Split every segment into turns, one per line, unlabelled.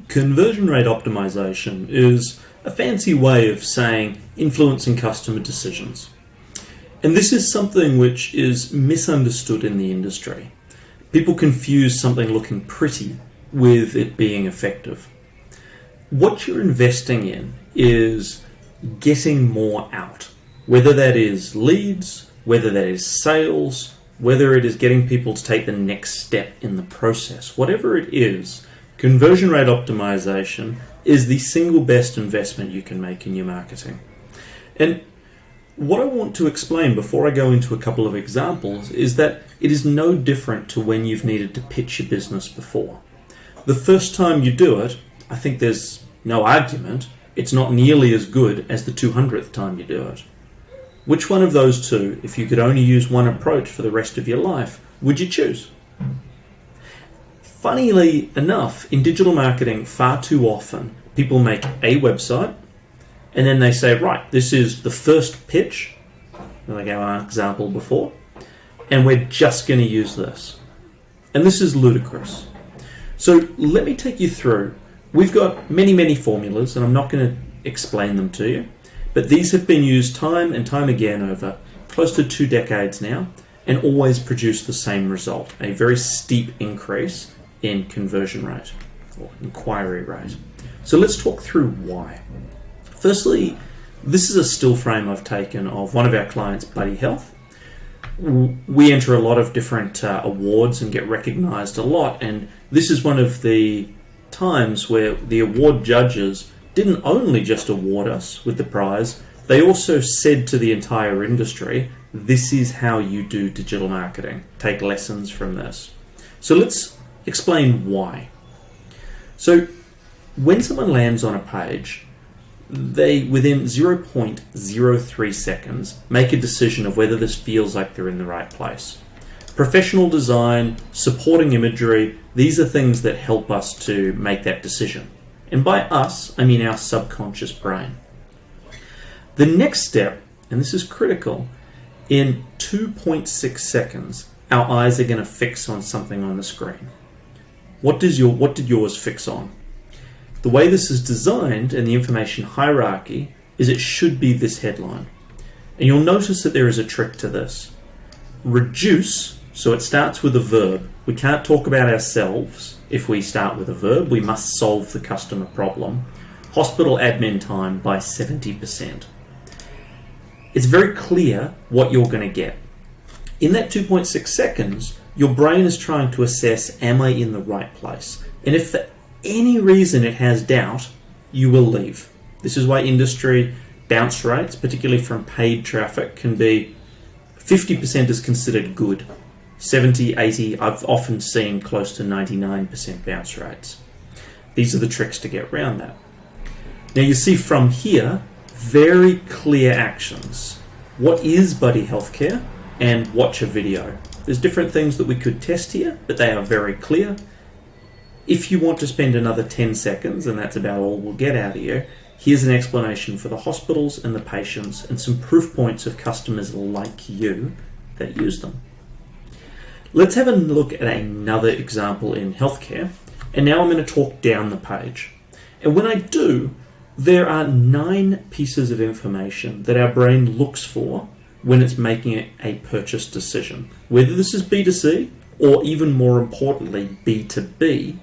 Conversion rate optimization is a fancy way of saying influencing customer decisions. And this is something which is misunderstood in the industry. People confuse something looking pretty with it being effective. What you're investing in is getting more out, whether that is leads, whether that is sales, whether it is getting people to take the next step in the process. Whatever it is, conversion rate optimization is the single best investment you can make in your marketing. And what I want to explain before I go into a couple of examples is that it is no different to when you've needed to pitch your business before. The first time you do it, I think there's no argument, it's not nearly as good as the 200th time you do it. Which one of those two, if you could only use one approach for the rest of your life, would you choose? Funnily enough, in digital marketing, far too often, people make a website and then they say, right, this is the first pitch, like our example before, and we're just going to use this. And this is ludicrous. So let me take you through. We've got many formulas, and I'm not going to explain them to you, but these have been used time and time again over close to 2 decades now, and always produce the same result, a very steep increase in conversion rate or inquiry rate. So let's talk through why. Firstly, this is a still frame I've taken of one of our clients, Buddy Health. We enter a lot of different awards and get recognized a lot, and this is one of the times where the award judges didn't only just award us with the prize, they also said to the entire industry, this is how you do digital marketing. Take lessons from this. So let's explain why. So when someone lands on a page, they, within 0.03 seconds, make a decision of whether this feels like they're in the right place. Professional design, supporting imagery, these are things that help us to make that decision. And by us, I mean our subconscious brain. The next step, and this is critical, in 2.6 seconds, our eyes are going to fix on something on the screen. What did yours fix on? The way this is designed and the information hierarchy is it should be this headline. And you'll notice that there is a trick to this. Reduce, so it starts with a verb. We can't talk about ourselves if we start with a verb. We must solve the customer problem. Hospital admin time by 70%. It's very clear what you're going to get. In that 2.6 seconds, your brain is trying to assess, am I in the right place? And if for any reason it has doubt, you will leave. This is why industry bounce rates, particularly from paid traffic, can be 50% is considered good. 70, 80, I've often seen close to 99% bounce rates. These are the tricks to get around that. Now you see from here, very clear actions. What is Buddy Healthcare? And watch a video. There's different things that we could test here, but they are very clear. If you want to spend another 10 seconds, and that's about all we'll get out of you, here's an explanation for the hospitals and the patients and some proof points of customers like you that use them. Let's have a look at another example in healthcare, and now I'm going to talk down the page. And when I do, there are 9 pieces of information that our brain looks for when it's making a purchase decision. Whether this is B2C or, even more importantly, B2B,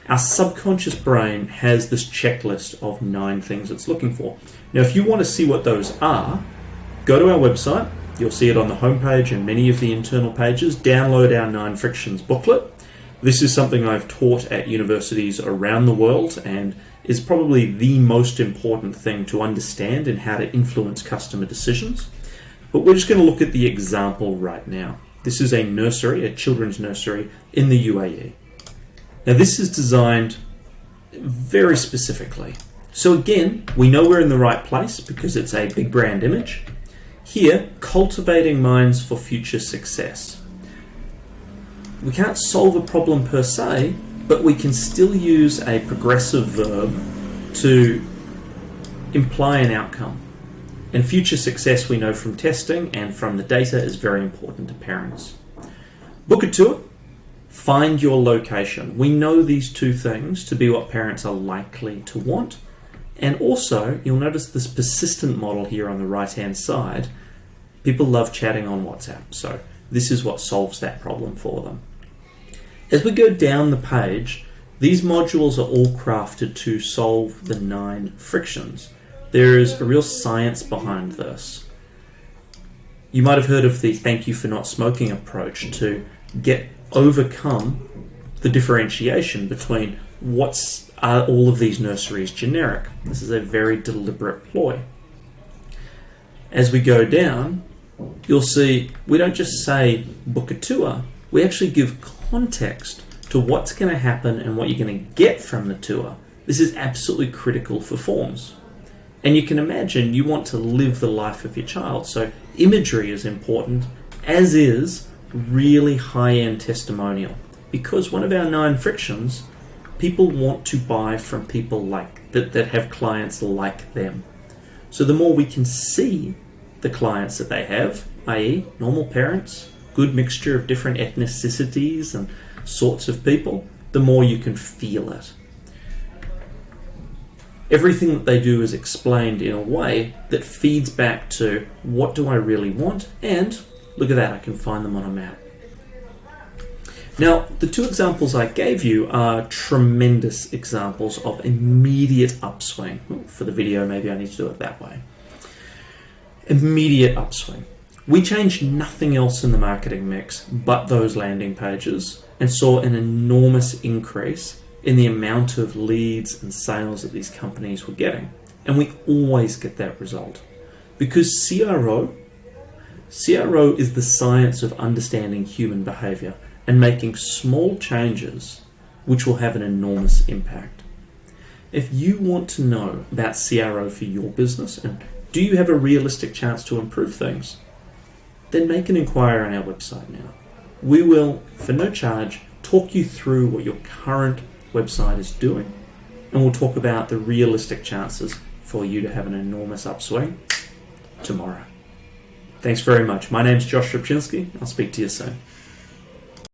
our subconscious brain has this checklist of 9 things it's looking for. Now, if you want to see what those are, go to our website. You'll see it on the homepage and many of the internal pages. Download our 9 Frictions booklet. This is something I've taught at universities around the world and is probably the most important thing to understand in how to influence customer decisions. But we're just going to look at the example right now. This is a nursery, a children's nursery in the UAE. Now this is designed very specifically. So again, we know we're in the right place because it's a big brand image. Here, cultivating minds for future success. We can't solve a problem per se, but we can still use a progressive verb to imply an outcome. And future success, we know from testing and from the data, is very important to parents. Book a tour, Find your location. We know these two things to be what parents are likely to want. And also, you'll notice this persistent model here on the right-hand side. People love chatting on WhatsApp, so this is what solves that problem for them. As we go down the page, these modules are all crafted to solve the 9 frictions. There is a real science behind this. You might have heard of the thank you for not smoking approach to overcome the differentiation between are all of these nurseries generic. This is a very deliberate ploy. As we go down, you'll see we don't just say book a tour, we actually give context to what's going to happen and what you're going to get from the tour. This is absolutely critical for forms. And you can imagine you want to live the life of your child, so imagery is important, as is really high-end testimonial. Because one of our 9 frictions, people want to buy from people like that have clients like them. So the more we can see the clients that they have, i.e. normal parents, good mixture of different ethnicities and sorts of people, the more you can feel it. Everything that they do is explained in a way that feeds back to what do I really want, and look at that, I can find them on a map. Now, the 2 examples I gave you are tremendous examples of immediate upswing. For the video, maybe I need to do it that way. Immediate upswing. We changed nothing else in the marketing mix but those landing pages and saw an enormous increase in the amount of leads and sales that these companies were getting. And we always get that result. Because CRO is the science of understanding human behavior and making small changes which will have an enormous impact. If you want to know about CRO for your business and do you have a realistic chance to improve things, then make an inquiry on our website now. We will, for no charge, talk you through what your current website is doing, and we'll talk about the realistic chances for you to have an enormous upswing tomorrow. Thanks very much. My name's Josh Rybczynski. I'll speak to you soon.